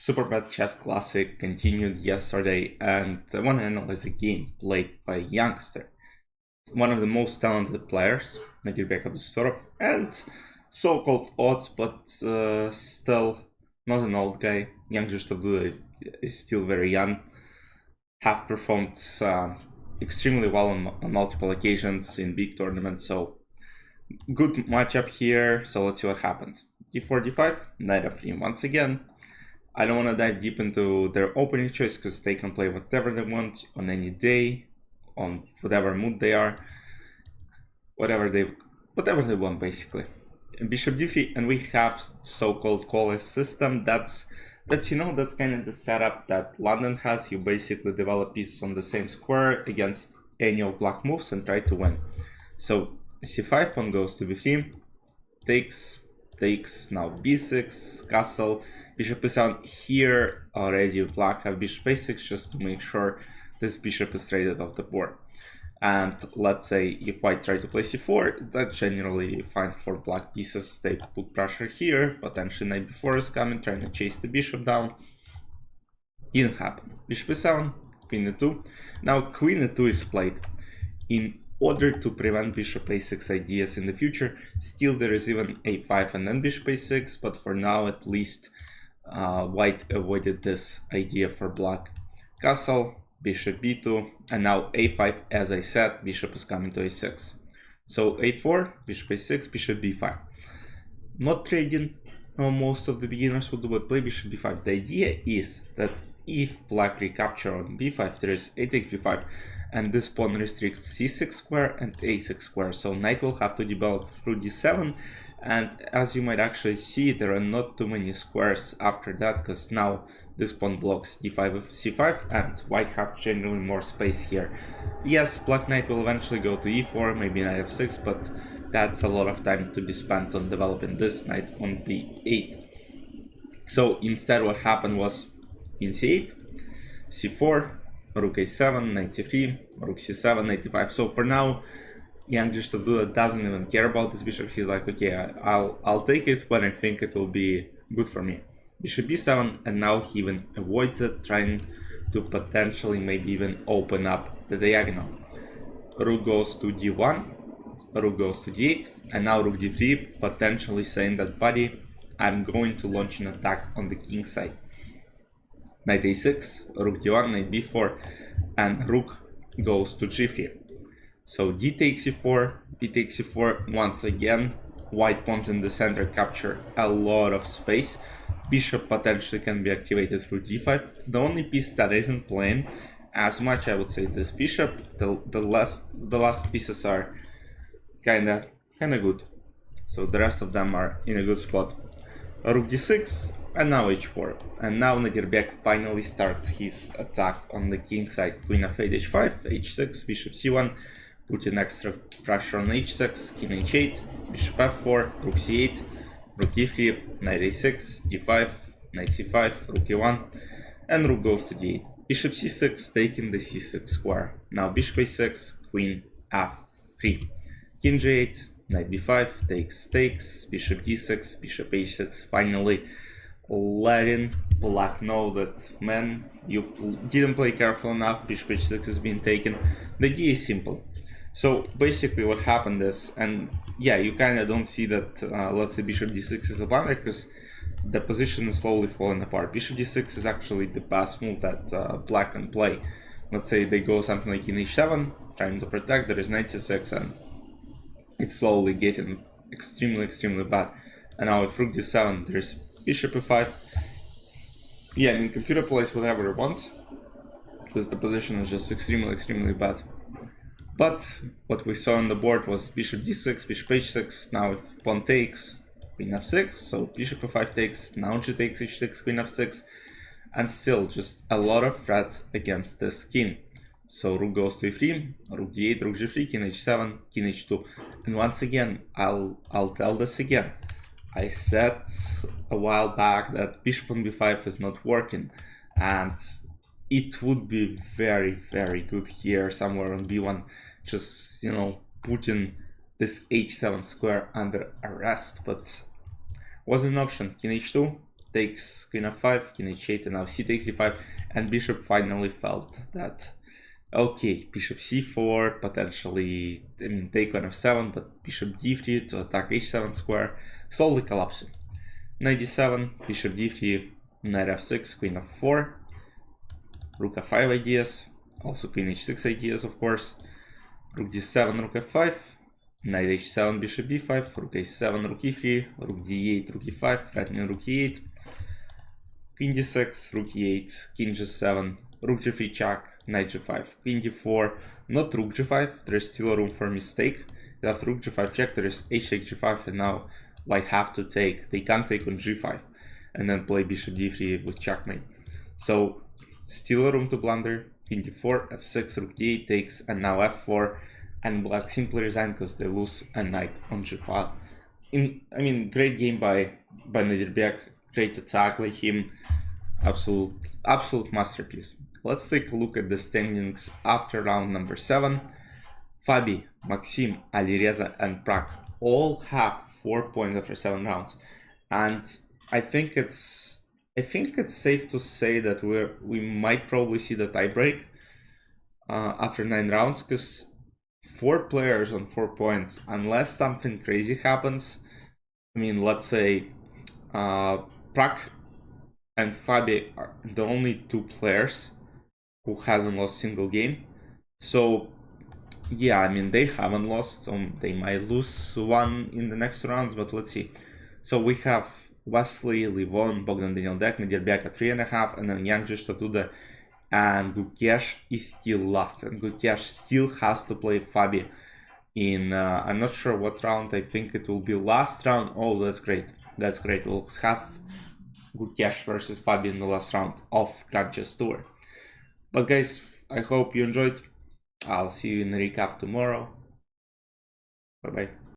Super Bad Chess Classic continued yesterday, and I want to analyze a game played by a youngster, one of the most talented players, Nodirbek and so-called odds, but still not an old guy. Young Abdullah is still very young, have performed extremely well on multiple occasions in big tournaments, so good matchup here. So let's see what happened. d4, d5, knight f3 once again. I don't want to dive deep into their opening choice because they can play whatever they want on any day, on whatever mood they are, whatever they want basically. Bishop d3, and we have so-called call system. That's kind of the setup that London has. You basically develop pieces on the same square against any of black moves and try to win. So c5, pawn goes to b3, takes, now b6, castle, bishop e7. Here already black have bishop a6 just to make sure this bishop is traded off the board. And let's say if white try to play c4, that's generally fine for black pieces. They put pressure here, potentially knight b4 is coming, trying to chase the bishop down. Didn't happen. Bishop e7, queen e2. Now queen e2 is played in order to prevent bishop a6 ideas in the future. Still there is even a5 and then bishop a6, but for now at least white avoided this idea for black. Castle, bishop b2, and now a5. As I said, bishop is coming to a6. So a4, bishop a6, bishop b5. Not trading, most of the beginners would do, but play bishop b5. The idea is that if black recapture on b5, there is a takes b5, and this pawn restricts c6 square and a6 square, so knight will have to develop through d7. And as you might actually see, there are not too many squares after that, because now this pawn blocks d5 of c5, and white have generally more space here. Yes, black knight will eventually go to e4, maybe knight f6, but that's a lot of time to be spent on developing this knight on b8. So instead what happened was king c8, c4, rook a7, knight c3, rook c7, knight e5. So for now, young Abdullah doesn't even care about this bishop. He's like, okay, I'll take it when I think it will be good for me. Bishop b7, and now he even avoids it, trying to potentially maybe even open up the diagonal. Rook goes to d1, rook goes to d8, and now rook d3, potentially saying that, buddy, I'm going to launch an attack on the king side. Knight a6, rook d1, knight b4, and rook goes to g3. So d takes e4, b takes e4. Once again, white pawns in the center capture a lot of space. Bishop potentially can be activated through d5. The only piece that isn't playing as much, I would say, this bishop. The last pieces are kinda good. So the rest of them are in a good spot. Rook d6, and now h4. And now Nodirbek finally starts his attack on the king side. Queen f8, h5, h6, bishop c1, putting extra pressure on h6, king h8, bishop f4, rook c8, rook e3, knight a6, d5, knight c5, rook e1, and rook goes to d8. Bishop c6, taking the c6 square. Now bishop a6, queen f3, king g8, knight b5, takes, bishop d6, bishop h6, finally letting black know that, man, you didn't play careful enough, bishop h6 has been taken. The idea is simple. So basically what happened is, and yeah, you kind of don't see that, let's say bishop d6 is a blunder, because the position is slowly falling apart. Bishop d6 is actually the best move that black can play. Let's say they go something like king h7, trying to protect, there is knight c6, and it's slowly getting extremely bad. And now with rook d7, there's bishop e5. Yeah, I mean, computer plays whatever it wants, because the position is just extremely bad. But what we saw on the board was bishop d6, bishop h6, now if pawn takes, queen f6, so bishop e5 takes, now g takes h6, queen f6, and still just a lot of threats against this king. So rook goes to e3, rook d8, rook g3, king h7, king h2. And once again, I'll tell this again. I said a while back that bishop on b5 is not working, and it would be very good here somewhere on b1, just, you know, putting this h7 square under arrest, but wasn't an option. King h2 takes queen f5, king h8, and now c takes d5, and bishop finally felt that, okay, bishop c4, potentially, I mean, take on f7, but bishop d3 to attack h7 square, slowly collapsing. Knight d7, bishop d3, knight f6, queen f4, rook f5 ideas, also queen h6 ideas, of course, rook d7, rook f5, knight h7, bishop b5, rook a7, rook e3, rook d8, rook e5, threatening rook e8, queen d6, rook e8, king g7, rook g3 check, knight g5, queen d4, not rook g5, there's still a room for mistake. After rook g5 check, there is h take g5, and now white have to take. They can't take on g5, and then play bishop d3 with checkmate. So still a room to blunder. Queen d4, f6, rook d8 takes, and now f4, and black simply resign because they lose a knight on g5. I mean, great game by Nodirbek, great attack by him, absolute masterpiece. Let's take a look at the standings after round number 7. Fabi, Maxim, Alireza, and Prag all have 4 points after 7 rounds, and I think it's safe to say that we might probably see the tiebreak after 9 rounds, because 4 players on 4 points, unless something crazy happens. I mean, let's say Prag and Fabi are the only 2 players who hasn't lost a single game. So yeah, I mean, they haven't lost, so they might lose one in the next rounds, but let's see. So we have Wesley, Livon, Bogdan Daniel Dek, Nodirbek at 3.5, and then Young Duda, and Gukesh is still lost, and Gukesh still has to play Fabi in, I'm not sure what round, I think it will be last round. Oh, that's great, we'll have Gukesh versus Fabi in the last round of Grand Chess Tour. But guys, I hope you enjoyed. I'll see you in the recap tomorrow. Bye bye.